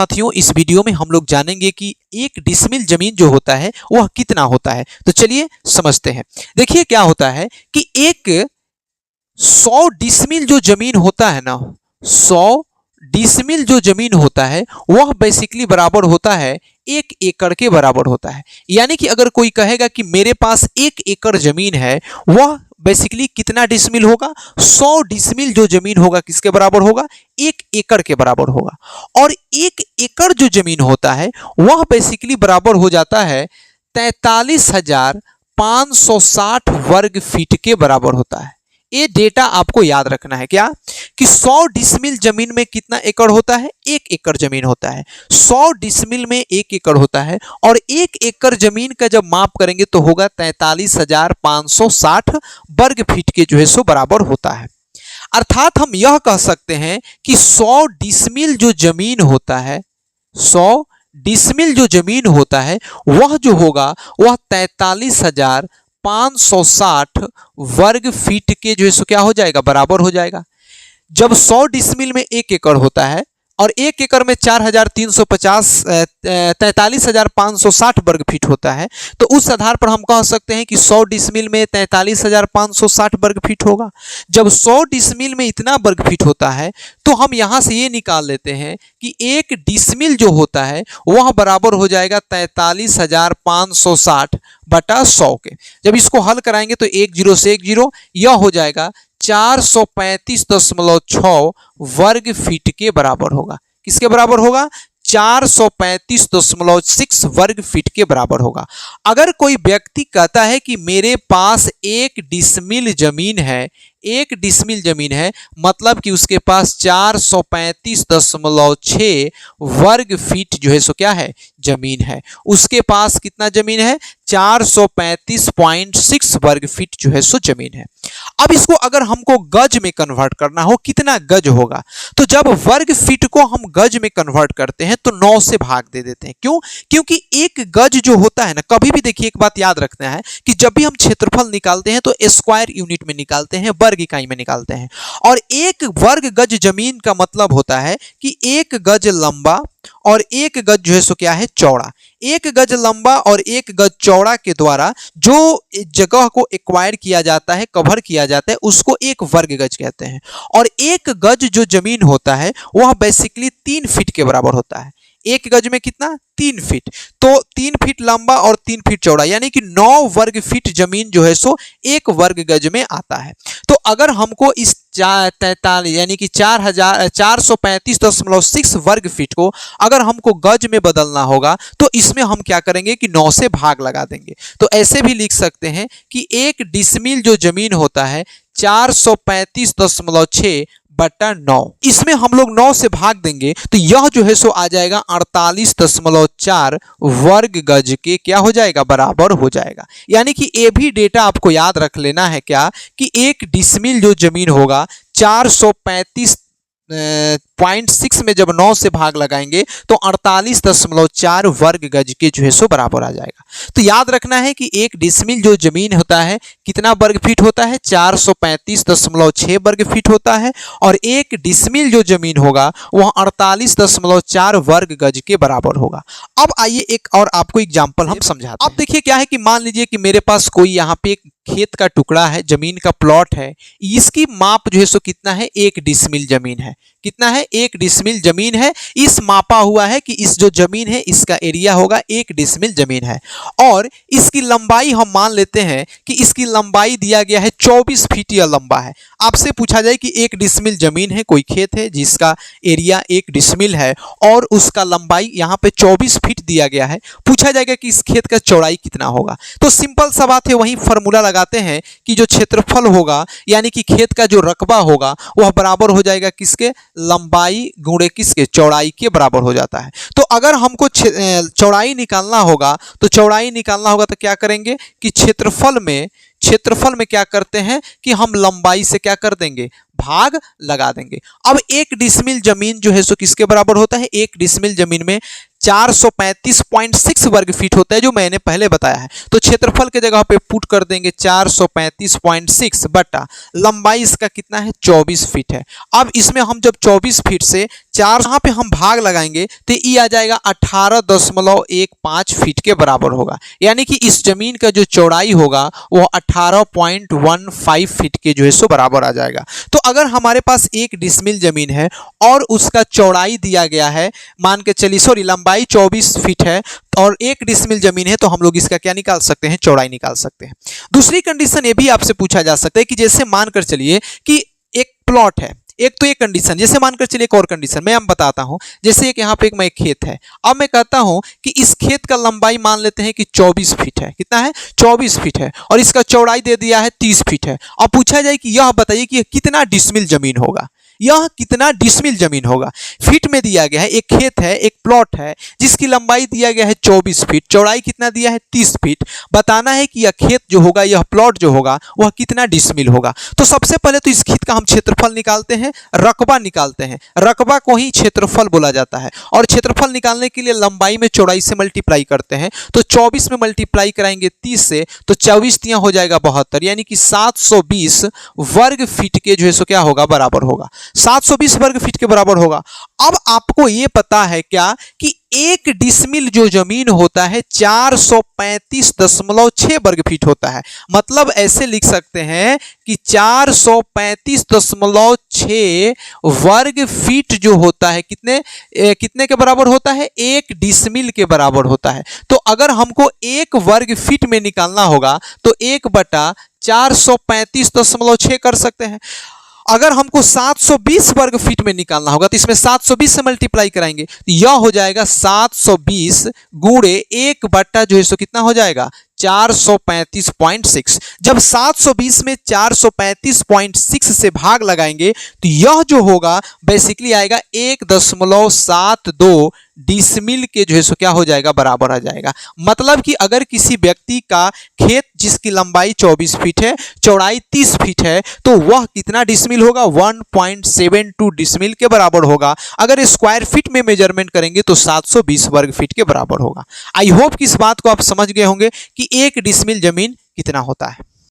साथियों, इस वीडियो में हम लोग जानेंगे कि एक डिसमिल जमीन जो होता है वह कितना होता है। तो चलिए समझते हैं। देखिए क्या होता है कि एक 100 डिसमिल जो जमीन होता है ना, 100 डिसमिल जो जमीन होता है वह बेसिकली बराबर होता है 1 एकड़ के बराबर होता है। यानी कि अगर कोई कहेगा कि मेरे पास 1 एकड़ जमीन है, वह बेसिकली कितना डिसमिल होगा? 100 डिसमिल जो जमीन होगा किसके बराबर होगा? 1 एकड़ के बराबर होगा। और 1 एकड़ जो जमीन होता है वह बेसिकली बराबर हो जाता है 43,560 वर्ग फीट के बराबर होता है। ये डेटा आपको याद रखना है क्या कि 100 डिसमिल जमीन में कितना एकड़ होता है? 1 एकड़ जमीन होता है। 100 डिसमिल में 1 एकड़ होता है और 1 एकड़ जमीन का जब माप करेंगे तो होगा 43,560 वर्ग फीट के जो है सो बराबर होता है। अर्थात हम यह कह सकते हैं कि 100 डिसमिल जो जमीन होता है, 100 डिसमिल जो जमीन होता है वह जो होगा वह 43,560 वर्ग फीट के जो है सो क्या हो जाएगा? बराबर हो जाएगा। जब 100 डिसमिल में 1 एकड़ होता है और 1 एकड़ में 43,560 वर्ग फीट होता है, तो उस आधार पर हम कह सकते हैं कि 100 डिसमिल में 43,560 वर्ग फीट होगा। जब 100 डिसमिल में इतना वर्ग फीट होता है तो हम यहां से ये निकाल लेते हैं कि 1 डिसमिल जो होता है वह बराबर हो जाएगा 43,560 बटा 100 के। जब इसको हल कराएंगे तो 1 0 से 1 0, यह हो जाएगा 435.6 वर्ग फीट के बराबर होगा। किसके बराबर होगा? 435.6 वर्ग फीट के बराबर होगा। अगर कोई व्यक्ति कहता है कि मेरे पास 1 डिसमिल जमीन है, 1 डिसमिल जमीन है, मतलब कि उसके पास 435.6 वर्ग फीट जो है सो क्या है? जमीन है। उसके पास कितना जमीन है? 435.6 वर्ग फीट जो है सो जमीन है। अब इसको अगर हमको गज में कन्वर्ट करना हो, कितना गज होगा? तो जब वर्ग फीट को हम गज में कन्वर्ट करते हैं तो 9 से भाग दे देते हैं। क्यों? क्योंकि एक गज जो होता है ना, कभी भी देखिए एक बात याद रखना है कि जब भी हम क्षेत्रफल निकालते हैं तो स्क्वायर यूनिट में निकालते हैं, वर्ग इकाई में निकालते हैं। और 1 वर्ग गज जमीन का मतलब होता है कि 1 गज लंबा और 1 गज जो है सो क्या है? चौड़ा। 1 गज लंबा और 1 गज चौड़ा के द्वारा जो जगह को एक्वायर किया जाता है, कवर किया जाता है, उसको 1 वर्ग गज कहते हैं। और 1 गज जो जमीन होता है वह बेसिकली 3 फीट के बराबर होता है। 1 गज में कितना? 3 फीट। तो 3 फीट लंबा और 3 फीट चौड़ा, यानी कि 9 वर्ग फीट जमीन जो है सो 1 वर्ग गज में आता है। तो अगर हमको इस 43 यानी कि 435.6 वर्ग फीट को अगर हमको गज में बदलना होगा तो इसमें हम क्या करेंगे कि 9 से भाग लगा देंगे। तो ऐसे भी लिख सकते हैं कि 1 डिसमिल जो जमीन होता है 435.6 बटा 9, इसमें हम लोग 9 से भाग देंगे तो यह जो है सो आ जाएगा 48.4 वर्ग गज के क्या हो जाएगा? बराबर हो जाएगा। यानी कि ये भी डेटा आपको याद रख लेना है क्या कि 1 डिसमिल जो जमीन होगा 435.6 में जब 9 से भाग लगाएंगे तो 48.4 वर्ग गज के जो है सो बराबर आ जाएगा। तो याद रखना है कि 1 डिसमिल जो जमीन होता है कितना वर्ग फीट होता है? 435.6 वर्ग फीट होता है। और 1 डिसमिल जो जमीन होगा वह 48.4 वर्ग गज के बराबर होगा। अब आइए एक और आपको एग्जांपल हम समझाते हैं। अब देखिए क्या है कि मान लीजिए कि मेरे पास कोई यहाँ पे एक खेत का टुकड़ा है, जमीन का प्लॉट है, इसकी माप जो है सो कितना है? 1 डिसमिल जमीन है। कितना है? 1 डिसमिल जमीन है। इस मापा हुआ है कि इस जो जमीन है इसका एरिया होगा 1 डिसमिल जमीन है। और इसकी लंबाई हम मान लेते हैं कि इसकी लंबाई दिया गया है 24 फीट यह लंबा है। आपसे पूछा जाए कि 1 डिसमिल जमीन है, कोई खेत है जिसका एरिया 1 डिसमिल है और उसका लंबाई यहाँ पे 24 फीट दिया गया है। पूछा जाएगा कि इस खेत का चौड़ाई कितना होगा। तो सिंपल सा बात है, वही फॉर्मूला लगाते हैं कि जो क्षेत्रफल होगा यानी कि खेत का जो रकबा होगा वह बराबर हो जाएगा किसके? लंबाई गुणे किसके? चौड़ाई के बराबर हो जाता है। तो अगर हमको चौड़ाई निकालना होगा तो क्या करेंगे कि क्षेत्रफल में क्या करते हैं कि हम लंबाई से क्या कर देंगे? भाग लगा देंगे। अब 1 डिसमिल जमीन जो है सो किसके बराबर होता है? 1 डिसमिल जमीन में 435.6 वर्ग फीट होता है, जो मैंने पहले बताया है। तो क्षेत्रफल के जगह पे पुट कर देंगे 435.6 बटा लंबाई इसका कितना है? 24 फीट है। अब इसमें हम जब 24 फीट से 4 यहाँ पे हम भाग लगाएंगे तो ये आ जाएगा 18.15 फीट के बराबर होगा। यानी कि इस जमीन का जो चौड़ाई होगा वो 18.15 फीट के जो है सो बराबर आ जाएगा। तो अगर हमारे पास 1 डिसमिल जमीन है और उसका चौड़ाई दिया गया है, मान के चलिए सॉरी लंबाई 24 फीट है और 1 डिसमिल जमीन है, तो हम लोग इसका क्या निकाल सकते हैं, चौड़ाई निकाल सकते हैं। दूसरी कंडीशन ये भी आपसे पूछा जा सकता है कि जैसे मानकर चलिए कि एक प्लॉट है, एक तो ये कंडीशन, जैसे मानकर चलिए एक और कंडीशन मैं बताता हूं। जैसे एक यहाँ पे एक मैं खेत है, अब मैं कहता हूं कि इस खेत का लंबाई मान लेते हैं कि 24 फीट है। कितना है, 24 फीट है, और इसका चौड़ाई दे दिया है 30 फीट है। अब पूछा जाए कि यह बताइए कि यह कितना डिसमिल जमीन होगा, यह कितना डिसमिल जमीन होगा। फीट में दिया गया है, एक खेत है, एक प्लॉट है जिसकी लंबाई दिया गया है 24 फीट, चौड़ाई कितना दिया है 30 फीट। बताना है कि यह खेत जो होगा, यह प्लॉट जो होगा वह कितना डिसमिल होगा। तो सबसे पहले तो इस खेत का हम क्षेत्रफल निकालते हैं, रकबा निकालते हैं। रकबा को ही क्षेत्रफल बोला जाता है, और क्षेत्रफल निकालने के लिए लंबाई में चौड़ाई से मल्टीप्लाई करते हैं। तो 24 में मल्टीप्लाई कराएंगे 30 से, तो 24 तिया हो जाएगा 72, यानी कि 720 वर्ग फीट के जो है सो क्या होगा, बराबर होगा, 720 वर्ग फीट के बराबर होगा। अब आपको यह पता है क्या कि 1 डिसमिल जो जमीन होता है 435.6 वर्ग फीट होता है। मतलब ऐसे लिख सकते हैं कि 435.6 वर्ग फीट जो होता है कितने के बराबर होता है, 1 डिसमिल के बराबर होता है। तो अगर हमको 1 वर्ग फीट में निकालना होगा तो 1/435.6 कर सकते हैं। अगर हमको 720 वर्ग फीट में निकालना होगा तो इसमें 720 से मल्टीप्लाई कराएंगे, तो यह हो जाएगा 720 गुणे 1 बट्टा जो है सो कितना हो जाएगा, 435.6। जब 720 में 435.6 से भाग लगाएंगे तो यह जो होगा बेसिकली आएगा 1.72 डिसमिल के जो है सो क्या हो जाएगा, बराबर आ जाएगा। मतलब कि अगर किसी व्यक्ति का खेत जिसकी लंबाई 24 फीट है, चौड़ाई 30 फीट है, तो वह कितना डिसमिल होगा, 1.72 डिसमिल के बराबर होगा। अगर स्क्वायर फीट में मेजरमेंट करेंगे तो 720 वर्ग फीट के बराबर होगा। आई होप कि इस बात को आप समझ गए होंगे कि 1 डिसमिल जमीन कितना होता है।